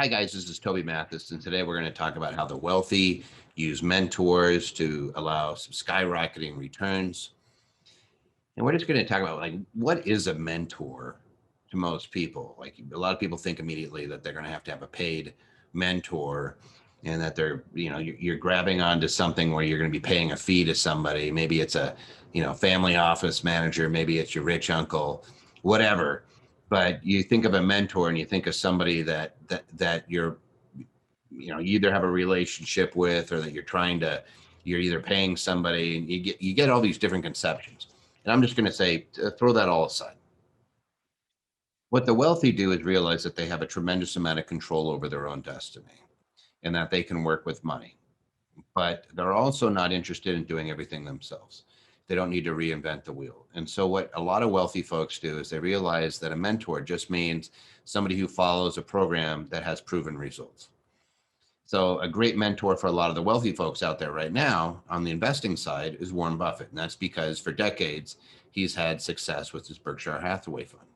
Hi, guys. This is Toby Mathis, and today we're going to talk about how the wealthy use mentors to allow some skyrocketing returns. And we're just going to talk about what is a mentor to most people. Like a lot of people think immediately that they're going to have a paid mentor, and that you're grabbing onto something where you're going to be paying a fee to somebody. Maybe it's a family office manager, maybe it's your rich uncle, whatever. But you think of a mentor and you think of somebody that you either have a relationship with, or that you're either paying somebody, and you get all these different conceptions. And I'm just going to say, throw that all aside. What the wealthy do is realize that they have a tremendous amount of control over their own destiny, and that they can work with money. But they're also not interested in doing everything themselves. They don't need to reinvent the wheel. And so what a lot of wealthy folks do is they realize that a mentor just means somebody who follows a program that has proven results. So a great mentor for a lot of the wealthy folks out there right now on the investing side is Warren Buffett. And that's because for decades, he's had success with his Berkshire Hathaway fund.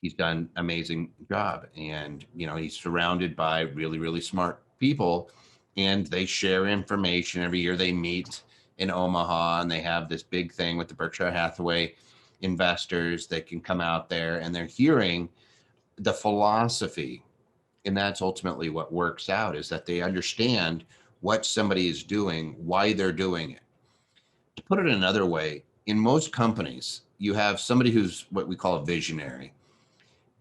He's done an amazing job. And, he's surrounded by really, really smart people, and they share information every year. They meet in Omaha, and they have this big thing with the Berkshire Hathaway investors that can come out there, and they're hearing the philosophy. And that's ultimately what works out, is that they understand what somebody is doing, why they're doing it. To put it another way, in most companies, you have somebody who's what we call a visionary.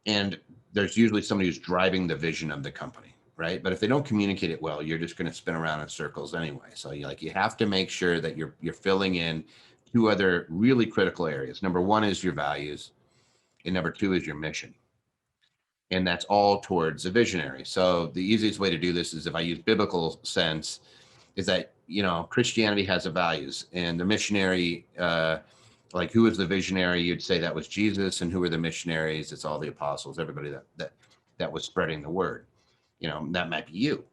And there's usually somebody who's driving the vision of the company, right? But if they don't communicate it well, you're just going to spin around in circles anyway. So you have to make sure that you're filling in two other really critical areas. Number one is your values, and number two is your mission. And that's all towards a visionary. So the easiest way to do this is, if I use biblical sense, is that Christianity has a values, and the missionary, like, who is the visionary? You'd say that was Jesus. And who are the missionaries? It's all the apostles, everybody that was spreading the word. That might be you,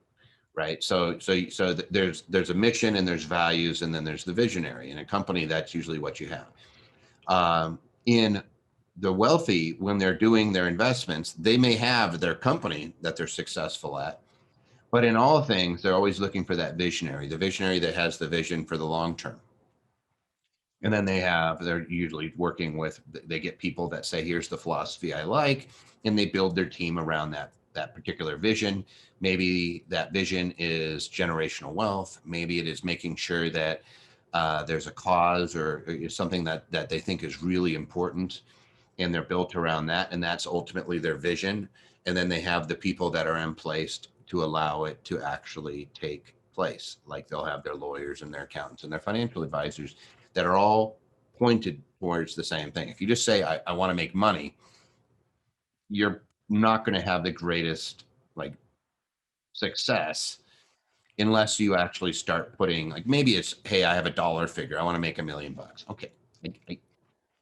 right? So there's a mission, and there's values, and then there's the visionary. In a company, that's usually what you have. In the wealthy, when they're doing their investments, they may have their company that they're successful at, but in all things, they're always looking for that visionary, the visionary that has the vision for the long term. And then they're usually working with, they get people that say, here's the philosophy I like, and they build their team around that particular vision. Maybe that vision is generational wealth. Maybe it is making sure that there's a cause or something that they think is really important, and they're built around that, and that's ultimately their vision. And then they have the people that are in place to allow it to actually take place. Like, they'll have their lawyers and their accountants and their financial advisors that are all pointed towards the same thing. If you just say, I want to make money, you're not going to have the greatest success unless you actually start putting, maybe it's, hey, I have a dollar figure, I want to make $1 million. Okay.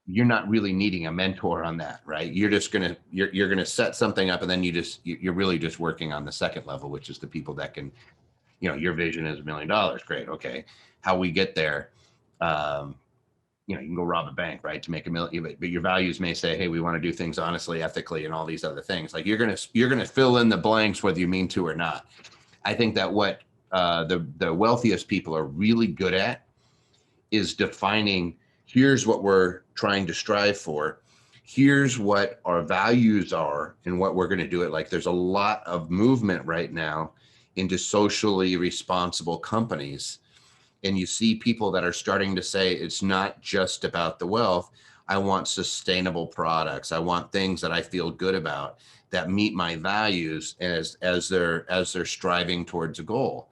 You're not really needing a mentor on that, right? You're just gonna you're gonna set something up, and then you're really just working on the second level, which is the people that can, your vision is $1 million. Great. Okay. How we get there? You can go rob a bank, right, to make $1 million, but your values may say, hey, we want to do things honestly, ethically, and all these other things. Like, you're gonna fill in the blanks whether you mean to or not. I think that what the wealthiest people are really good at is defining, here's what we're trying to strive for, here's what our values are, and what we're going to do it. Like, there's a lot of movement right now into socially responsible companies, and you see people that are starting to say, it's not just about the wealth. I want sustainable products. I want things that I feel good about, that meet my values as they're striving towards a goal.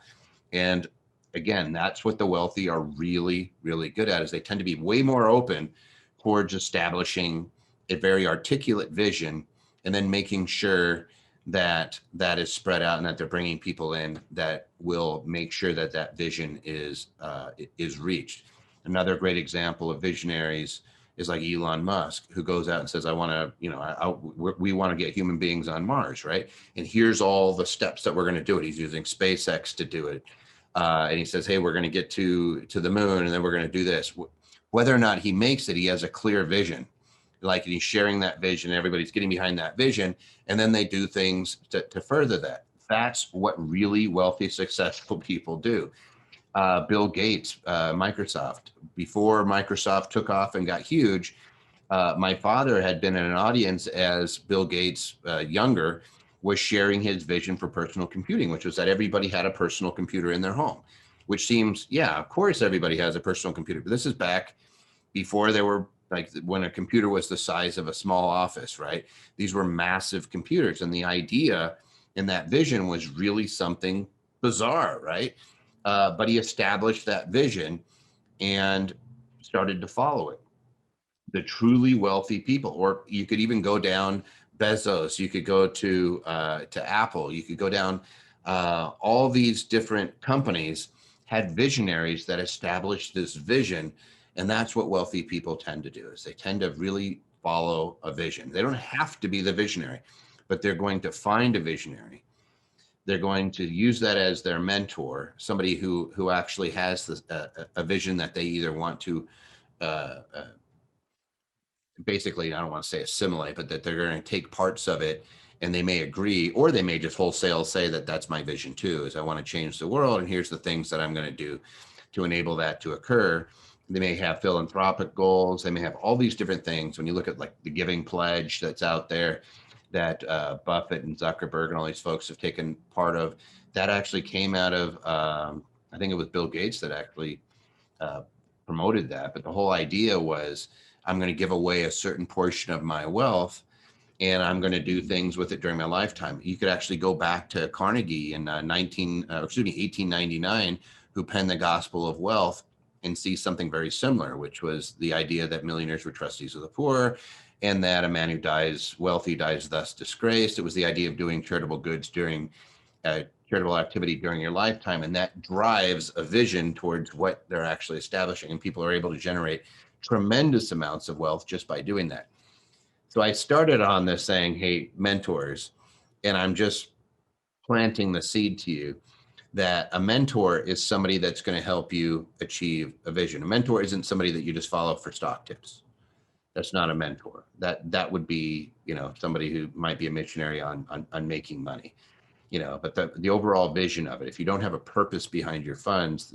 And again, that's what the wealthy are really, really good at, is they tend to be way more open towards establishing a very articulate vision, and then making sure that that is spread out, and that they're bringing people in that will make sure that that vision is reached. Another great example of visionaries is like Elon Musk, who goes out and says, I want to, we want to get human beings on Mars, right? And here's all the steps that we're going to do it. He's using SpaceX to do it. And he says, hey, we're going to get to the moon, and then we're going to do this. Whether or not he makes it, he has a clear vision. like, and he's sharing that vision, everybody's getting behind that vision, and then they do things to further that. That's what really wealthy, successful people do. Bill Gates, Microsoft, before Microsoft took off and got huge, my father had been in an audience as Bill Gates, younger, was sharing his vision for personal computing, which was that everybody had a personal computer in their home, which seems, yeah, of course, everybody has a personal computer. But this is back before there were, like, when a computer was the size of a small office, right? These were massive computers. And the idea in that vision was really something bizarre, right? But he established that vision and started to follow it. The truly wealthy people, or you could even go down Bezos, you could go to Apple, you could go down, all these different companies had visionaries that established this vision. And that's what wealthy people tend to do, is they tend to really follow a vision. They don't have to be the visionary, but they're going to find a visionary. They're going to use that as their mentor, somebody who actually has this, a vision that they either want to, uh, uh, basically, I don't want to say assimilate, but that they're going to take parts of it, and they may agree, or they may just wholesale say that that's my vision too, is I want to change the world, and here's the things that I'm going to do to enable that to occur. They may have philanthropic goals. They may have all these different things. When you look at, like, the Giving Pledge that's out there, that Buffett and Zuckerberg and all these folks have taken part of, that actually came out of, I think it was Bill Gates that actually uh, promoted that. But the whole idea was, I'm going to give away a certain portion of my wealth, and I'm going to do things with it during my lifetime. You could actually go back to Carnegie in 1899, who penned the Gospel of Wealth, and see something very similar, which was the idea that millionaires were trustees of the poor, and that a man who dies wealthy dies thus disgraced. It was the idea of doing charitable goods during charitable activity during your lifetime, and that drives a vision towards what they're actually establishing, and people are able to generate tremendous amounts of wealth just by doing that. So I started on this saying, hey, mentors, and I'm just planting the seed to you that a mentor is somebody that's going to help you achieve a vision. A mentor isn't somebody that you just follow for stock tips. That's not a mentor. That would be, somebody who might be a missionary on making money, but the overall vision of it, if you don't have a purpose behind your funds,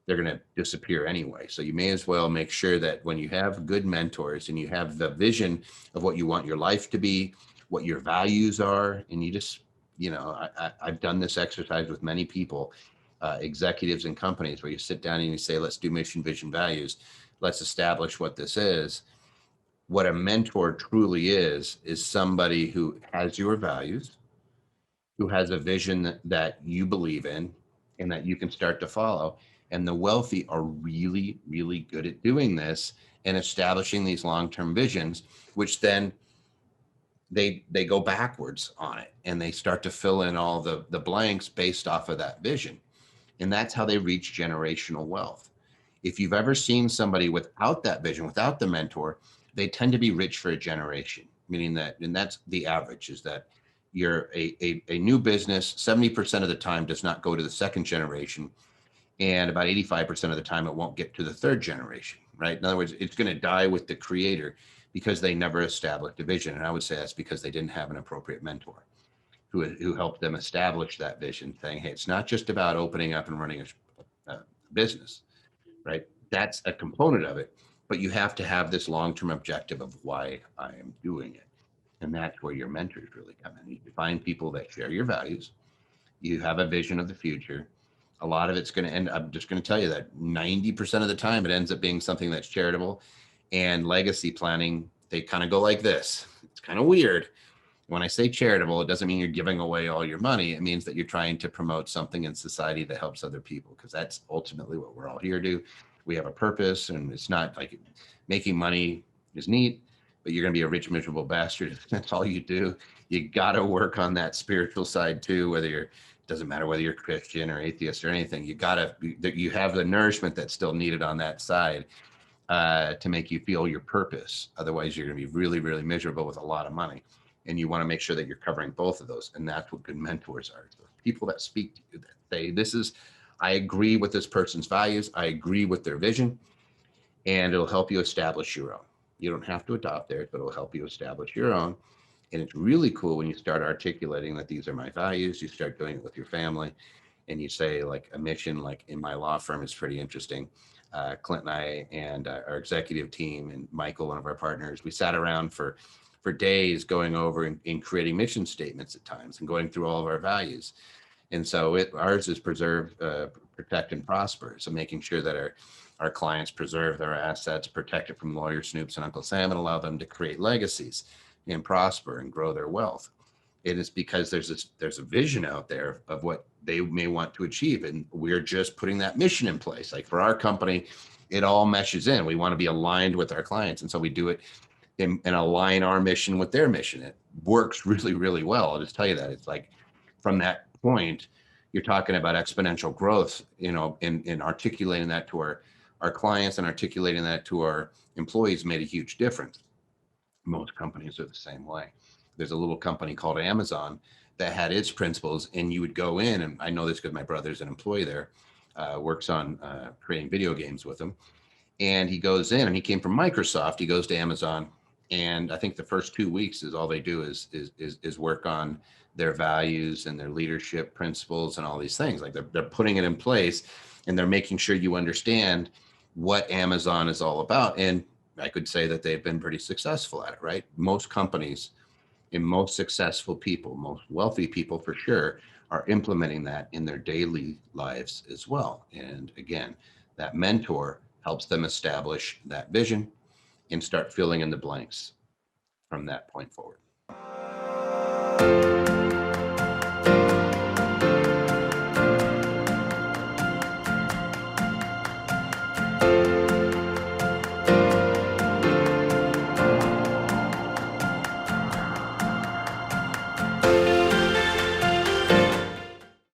they're going to disappear anyway. So you may as well make sure that when you have good mentors and you have the vision of what you want your life to be, what your values are, and you just, I've done this exercise with many people, executives and companies, where you sit down and you say, let's do mission, vision, values. Let's establish what this is. What a mentor truly is somebody who has your values, who has a vision that you believe in and that you can start to follow. And the wealthy are really, really good at doing this and establishing these long-term visions, which then they go backwards on it, and they start to fill in all the blanks based off of that vision. And that's how they reach generational wealth. If you've ever seen somebody without that vision, without the mentor, they tend to be rich for a generation, meaning that, and that's the average, is that you're a new business, 70% of the time does not go to the second generation. And about 85% of the time, it won't get to the third generation, right? In other words, it's going to die with the creator because they never established a vision. And I would say that's because they didn't have an appropriate mentor who helped them establish that vision, saying, hey, it's not just about opening up and running a business, right? That's a component of it, but you have to have this long-term objective of why I am doing it. And that's where your mentors really come in. You find people that share your values. You have a vision of the future. A lot of it's going to end, I'm just going to tell you that 90% of the time it ends up being something that's charitable. And legacy planning, they kind of go like this. It's kind of weird. When I say charitable, it doesn't mean you're giving away all your money. It means that you're trying to promote something in society that helps other people, because that's ultimately what we're all here to do. We have a purpose, and it's not like making money is neat, but you're going to be a rich, miserable bastard if that's all you do. You got to work on that spiritual side too, whether you're, doesn't matter whether you're Christian or atheist or anything, you got to, you have the nourishment that's still needed on that side to make you feel your purpose. Otherwise, you're going to be really, really miserable with a lot of money. And you want to make sure that you're covering both of those. And that's what good mentors are. So people that speak to you, that say, this is, I agree with this person's values. I agree with their vision, and it'll help you establish your own. You don't have to adopt theirs, but it'll help you establish your own. And it's really cool when you start articulating that these are my values. You start doing it with your family, and you say like a mission, like in my law firm is pretty interesting. Clint and I and our executive team and Michael, one of our partners, we sat around for days going over and creating mission statements at times and going through all of our values. And so ours is preserve, protect, and prosper. So making sure that our clients preserve their assets, protect it from lawyer snoops and Uncle Sam, and allow them to create legacies and prosper and grow their wealth. It is because there's a vision out there of what they may want to achieve, and we're just putting that mission in place. Like for our company, it all meshes in. We want to be aligned with our clients, and so we do it and align our mission with their mission. It works really, really well. I'll just tell you that. It's like from that point, you're talking about exponential growth, in articulating that to our clients and articulating that to our employees made a huge difference. Most companies are the same way. There's a little company called Amazon that had its principles, and you would go in, and I know this because my brother's an employee there, works on creating video games with them. And he goes in, and he came from Microsoft. He goes to Amazon, and I think the first 2 weeks is all they do is work on their values and their leadership principles and all these things. Like they're putting it in place, and they're making sure you understand what Amazon is all about. And I could say that they've been pretty successful at it, right? Most companies and most successful people, most wealthy people for sure, are implementing that in their daily lives as well. And again, that mentor helps them establish that vision and start filling in the blanks from that point forward.